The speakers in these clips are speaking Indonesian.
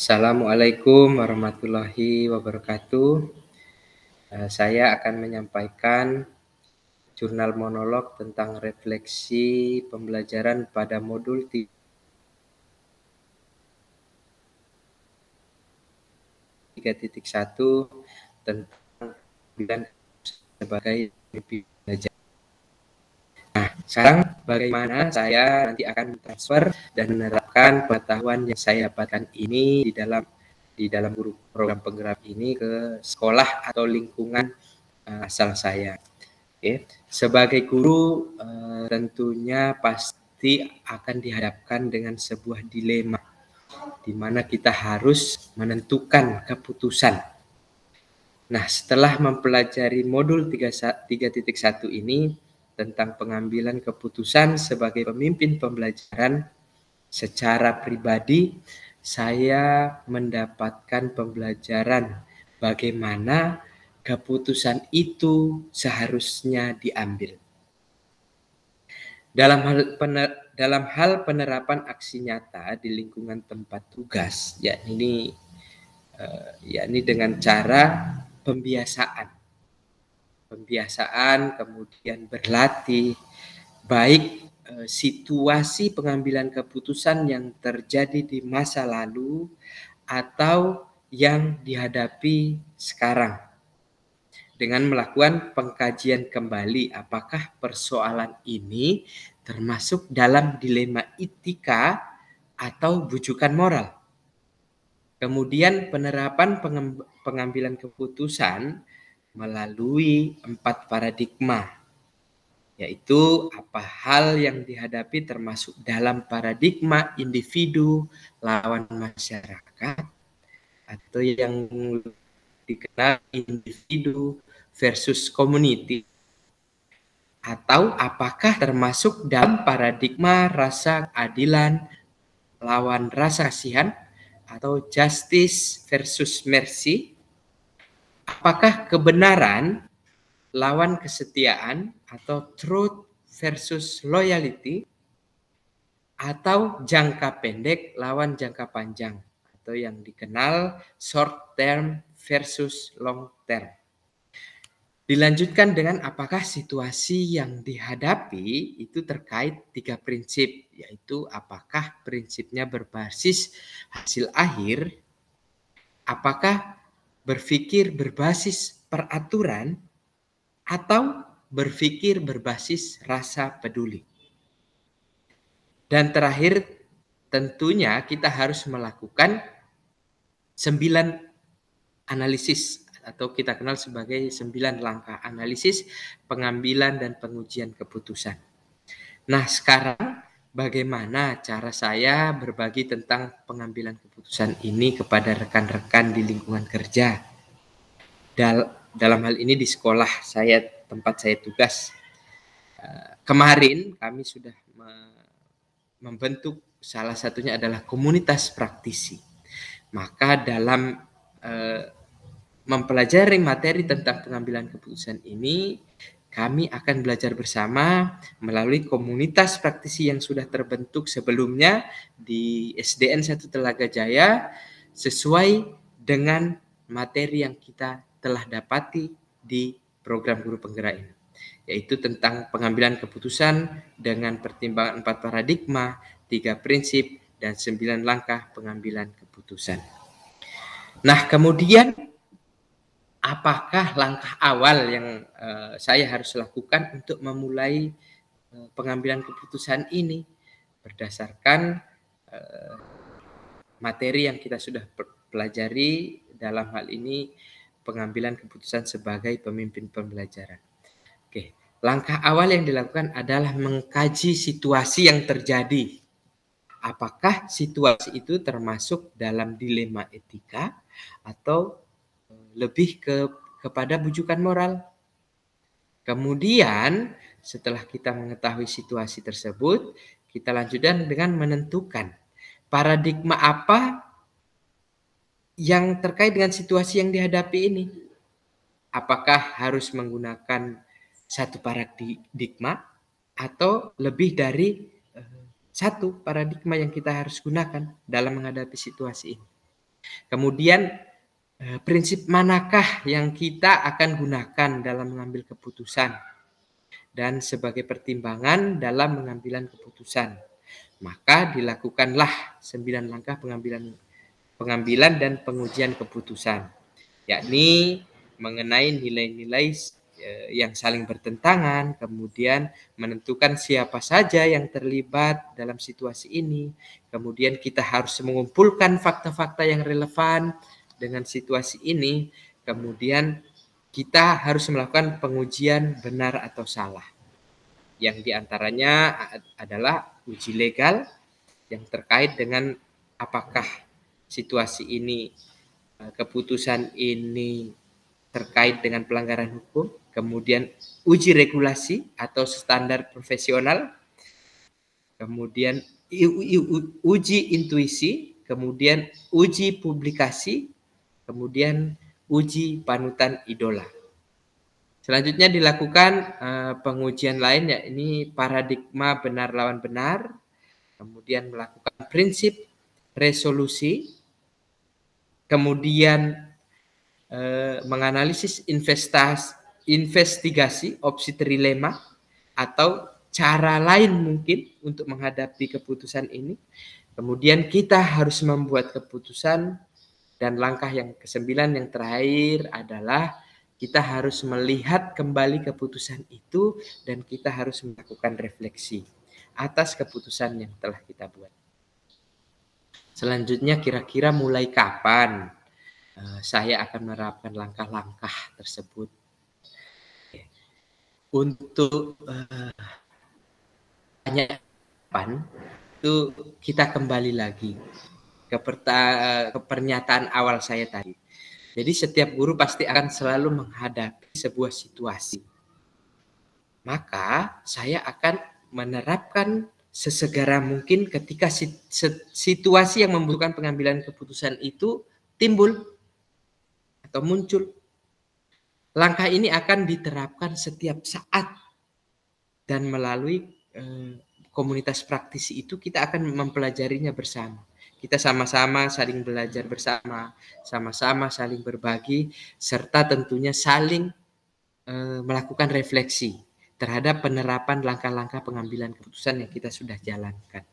Assalamualaikum warahmatullahi wabarakatuh. Saya akan menyampaikan jurnal monolog tentang refleksi pembelajaran pada modul 3.1 tentang pembelajaran sebagai mimpi belajar. Nah, sekarang bagaimana saya nanti akan transfer dan menerapkan pengetahuan yang saya dapatkan ini di dalam program penggerak ini ke sekolah atau lingkungan asal saya. Oke. Sebagai guru tentunya pasti akan dihadapkan dengan sebuah dilema di mana kita harus menentukan keputusan. Nah, setelah mempelajari modul 3.1 ini tentang pengambilan keputusan sebagai pemimpin pembelajaran, secara pribadi saya mendapatkan pembelajaran bagaimana keputusan itu seharusnya diambil. Dalam hal penerapan aksi nyata di lingkungan tempat tugas, yakni dengan cara pembiasaan, kemudian berlatih, baik situasi pengambilan keputusan yang terjadi di masa lalu atau yang dihadapi sekarang. Dengan melakukan pengkajian kembali apakah persoalan ini termasuk dalam dilema etika atau bujukan moral. Kemudian penerapan pengambilan keputusan melalui 4 paradigma, yaitu apa hal yang dihadapi termasuk dalam paradigma individu lawan masyarakat atau yang dikenal individu versus community, atau apakah termasuk dalam paradigma rasa keadilan lawan rasa kasihan atau justice versus mercy, apakah kebenaran lawan kesetiaan atau truth versus loyalty, atau jangka pendek lawan jangka panjang atau yang dikenal short term versus long term. Dilanjutkan dengan apakah situasi yang dihadapi itu terkait 3 prinsip, yaitu apakah prinsipnya berbasis hasil akhir, apakah berpikir berbasis peraturan, atau berpikir berbasis rasa peduli. Dan terakhir, tentunya kita harus melakukan 9 analisis atau kita kenal sebagai 9 langkah analisis, pengambilan dan pengujian keputusan. Nah, sekarang bagaimana cara saya berbagi tentang pengambilan keputusan ini kepada rekan-rekan di lingkungan kerja? Dalam hal ini di sekolah saya, tempat saya tugas. Kemarin kami sudah membentuk, salah satunya adalah komunitas praktisi. Maka dalam mempelajari materi tentang pengambilan keputusan ini, kami akan belajar bersama melalui komunitas praktisi yang sudah terbentuk sebelumnya di SDN 1 Telaga Jaya sesuai dengan materi yang kita telah dapati di program guru penggerak ini, yaitu tentang pengambilan keputusan dengan pertimbangan 4 paradigma, 3 prinsip, dan 9 langkah pengambilan keputusan. Nah, kemudian apakah langkah awal yang saya harus lakukan untuk memulai pengambilan keputusan ini? Berdasarkan materi yang kita sudah pelajari, dalam hal ini pengambilan keputusan sebagai pemimpin pembelajaran. Oke, langkah awal yang dilakukan adalah mengkaji situasi yang terjadi. Apakah situasi itu termasuk dalam dilema etika atau lebih kepada bujukan moral? Kemudian setelah kita mengetahui situasi tersebut, kita lanjutkan dengan menentukan paradigma apa yang terkait dengan situasi yang dihadapi ini. Apakah harus menggunakan satu paradigma atau lebih dari satu paradigma yang kita harus gunakan dalam menghadapi situasi ini. Kemudian prinsip manakah yang kita akan gunakan dalam mengambil keputusan dan sebagai pertimbangan dalam pengambilan keputusan. Maka dilakukanlah 9 langkah pengambilan dan pengujian keputusan, yakni mengenai nilai-nilai yang saling bertentangan, kemudian menentukan siapa saja yang terlibat dalam situasi ini, kemudian kita harus mengumpulkan fakta-fakta yang relevan dengan situasi ini, kemudian kita harus melakukan pengujian benar atau salah, yang diantaranya adalah uji legal yang terkait dengan apakah situasi ini, keputusan ini terkait dengan pelanggaran hukum, kemudian uji regulasi atau standar profesional, kemudian uji intuisi, kemudian uji publikasi, kemudian uji panutan idola. Selanjutnya dilakukan pengujian lain, yakni paradigma benar lawan benar, kemudian melakukan prinsip resolusi, kemudian menganalisis investigasi opsi trilema atau cara lain mungkin untuk menghadapi keputusan ini. Kemudian kita harus membuat keputusan, dan langkah yang ke-9 yang terakhir adalah kita harus melihat kembali keputusan itu dan kita harus melakukan refleksi atas keputusan yang telah kita buat. Selanjutnya, kira-kira mulai kapan saya akan menerapkan langkah-langkah tersebut? Untuk kapan itu kita kembali lagi ke pernyataan awal saya tadi. Jadi setiap guru pasti akan selalu menghadapi sebuah situasi. Maka saya akan menerapkan sesegera mungkin ketika situasi yang membutuhkan pengambilan keputusan itu timbul atau muncul. Langkah ini akan diterapkan setiap saat, dan melalui komunitas praktisi itu kita akan mempelajarinya bersama. Kita sama-sama saling belajar bersama, sama-sama saling berbagi, serta tentunya saling melakukan refleksi terhadap penerapan langkah-langkah pengambilan keputusan yang kita sudah jalankan.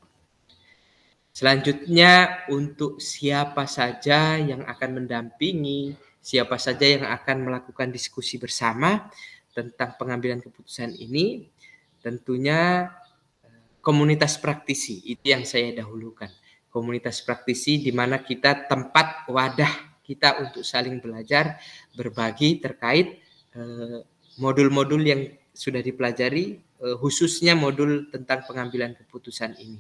Selanjutnya, untuk siapa saja yang akan mendampingi, siapa saja yang akan melakukan diskusi bersama tentang pengambilan keputusan ini, tentunya komunitas praktisi itu yang saya dahulukan. Komunitas praktisi di mana kita tempat wadah kita untuk saling belajar, berbagi terkait modul-modul yang sudah dipelajari, khususnya modul tentang pengambilan keputusan ini.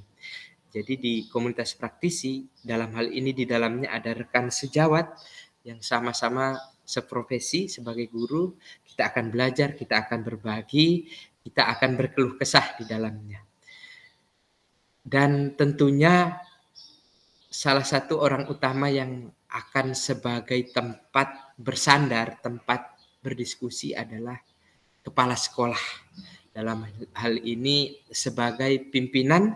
Jadi di komunitas praktisi, dalam hal ini di dalamnya ada rekan sejawat yang sama-sama seprofesi sebagai guru. Kita akan belajar, kita akan berbagi, kita akan berkeluh kesah di dalamnya. Dan tentunya salah satu orang utama yang akan sebagai tempat bersandar, tempat berdiskusi adalah kepala sekolah. Dalam hal ini sebagai pimpinan,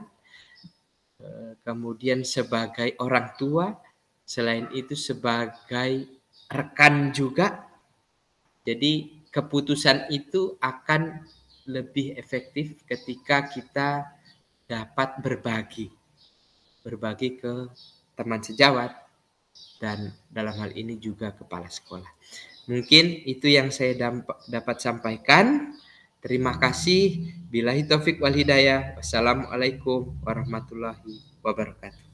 kemudian sebagai orang tua, selain itu sebagai rekan juga. Jadi keputusan itu akan lebih efektif ketika kita dapat berbagi ke teman sejawat dan dalam hal ini juga kepala sekolah. Mungkin itu yang saya dapat sampaikan. Terima kasih. Billahi taufik wal hidayah. Wassalamualaikum warahmatullahi wabarakatuh.